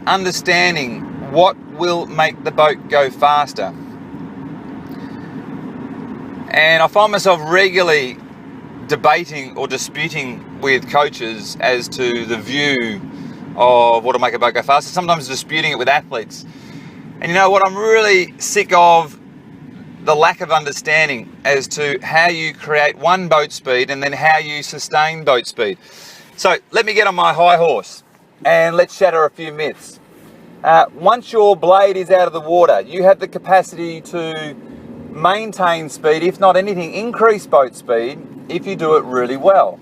understanding what will make the boat go faster. And I find myself regularly debating or disputing with coaches as to the view of what will make a boat go faster, sometimes disputing it with athletes. And you know what, I'm really sick of the lack of understanding as to how you create one boat speed and then how you sustain boat speed. So let me get on my high horse and let's shatter a few myths. Once your blade is out of the water, you have the capacity to maintain speed, if not anything, increase boat speed if you do it really well.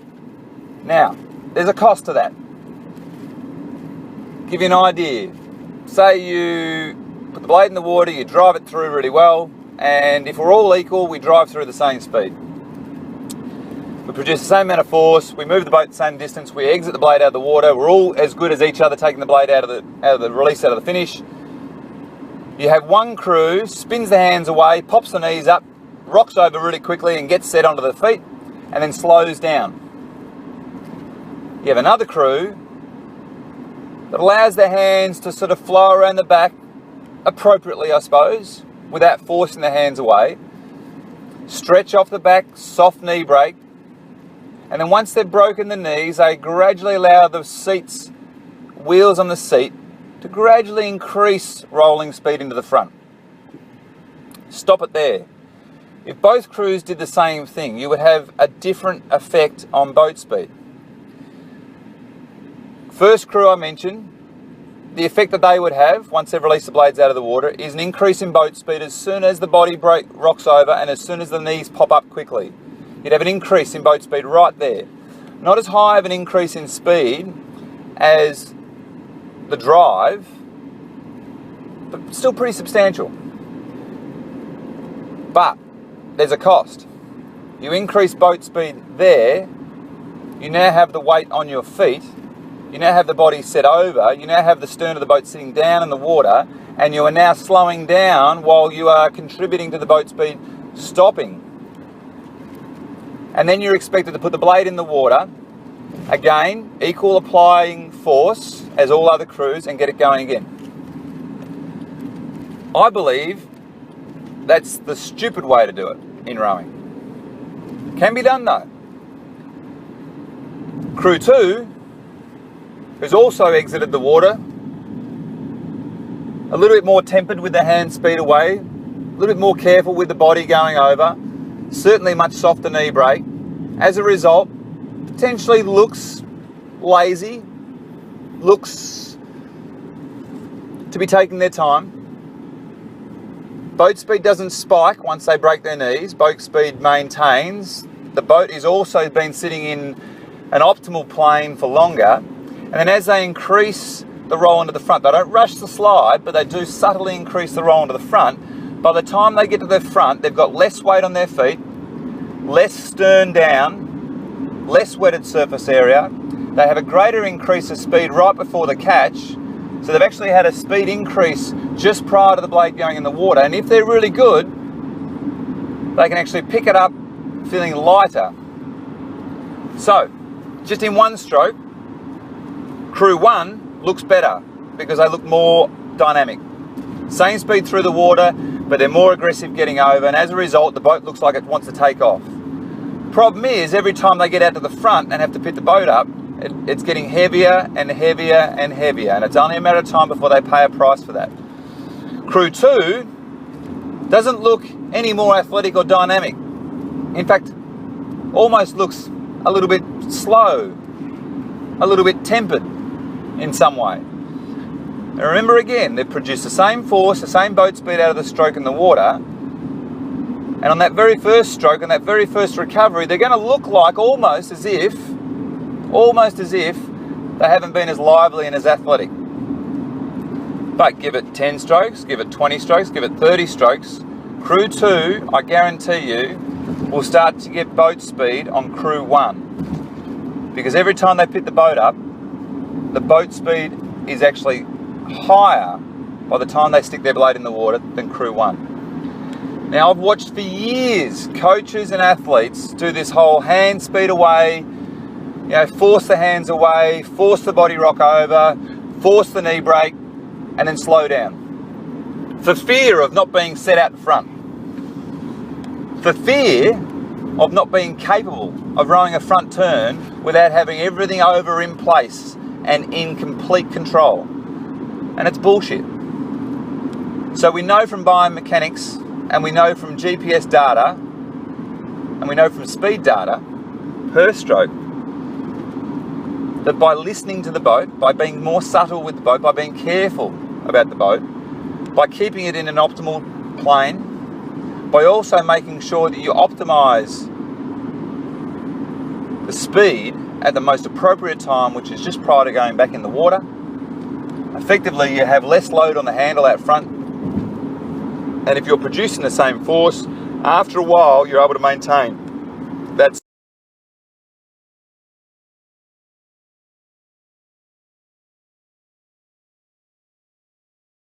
Now, there's a cost to that. Give you an idea. Say you put the blade in the water, you drive it through really well, and if we're all equal, we drive through the same speed. We produce the same amount of force, we move the boat the same distance, we exit the blade out of the water, we're all as good as each other taking the blade out of the release, out of the finish. You have one crew, spins the hands away, pops the knees up, rocks over really quickly and gets set onto the feet, and then slows down. You have another crew that allows their hands to sort of flow around the back appropriately, I suppose, without forcing the hands away. Stretch off the back, soft knee break, and then once they've broken the knees, they gradually allow the wheels on the seat to gradually increase rolling speed into the front. Stop it there. If both crews did the same thing, you would have a different effect on boat speed. First crew I mentioned, the effect that they would have once they've released the blades out of the water is an increase in boat speed as soon as the body rocks over and as soon as the knees pop up quickly. You'd have an increase in boat speed right there. Not as high of an increase in speed as the drive, but still pretty substantial. But there's a cost. You increase boat speed there, you now have the weight on your feet, you now have the body set over, you now have the stern of the boat sitting down in the water, and you are now slowing down while you are contributing to the boat speed stopping. And then you're expected to put the blade in the water, again, equal applying force as all other crews, and get it going again. I believe that's the stupid way to do it in rowing. Can be done though. Crew 2, who's also exited the water, a little bit more tempered with the hand speed away, a little bit more careful with the body going over, certainly much softer knee break. As a result, potentially looks lazy, looks to be taking their time. Boat speed doesn't spike once they break their knees. Boat speed maintains. The boat is also been sitting in an optimal plane for longer. And then as they increase the roll into the front, they don't rush the slide, but they do subtly increase the roll into the front. By the time they get to the front, they've got less weight on their feet, less stern down, less wetted surface area. They have a greater increase of speed right before the catch. So they've actually had a speed increase just prior to the blade going in the water. And if they're really good, they can actually pick it up feeling lighter. So, just in one stroke, Crew 1 looks better because they look more dynamic. Same speed through the water, but they're more aggressive getting over, and as a result, the boat looks like it wants to take off. Problem is, every time they get out to the front and have to pick the boat up, it's getting heavier and heavier and heavier, and it's only a matter of time before they pay a price for that. Crew 2 doesn't look any more athletic or dynamic. In fact, almost looks a little bit slow, a little bit tempered in some way. And remember again, they've produced the same force, the same boat speed out of the stroke in the water, and on that very first stroke, on that very first recovery, they're going to look like almost as if they haven't been as lively and as athletic. But give it 10 strokes, give it 20 strokes, give it 30 strokes, Crew 2, I guarantee you, will start to get boat speed on Crew 1. Because every time they pick the boat up, the boat speed is actually higher by the time they stick their blade in the water than Crew 1. Now, I've watched for years coaches and athletes do this whole hand speed away, force the hands away, force the body rock over, force the knee break, and then slow down. For fear of not being set out front. For fear of not being capable of rowing a front turn without having everything over in place and in complete control. And it's bullshit. So we know from biomechanics, and we know from GPS data, and we know from speed data per stroke, that by listening to the boat, by being more subtle with the boat, by being careful about the boat, by keeping it in an optimal plane, by also making sure that you optimize the speed at the most appropriate time, which is just prior to going back in the water, effectively you have less load on the handle out front. And if you're producing the same force, after a while you're able to maintain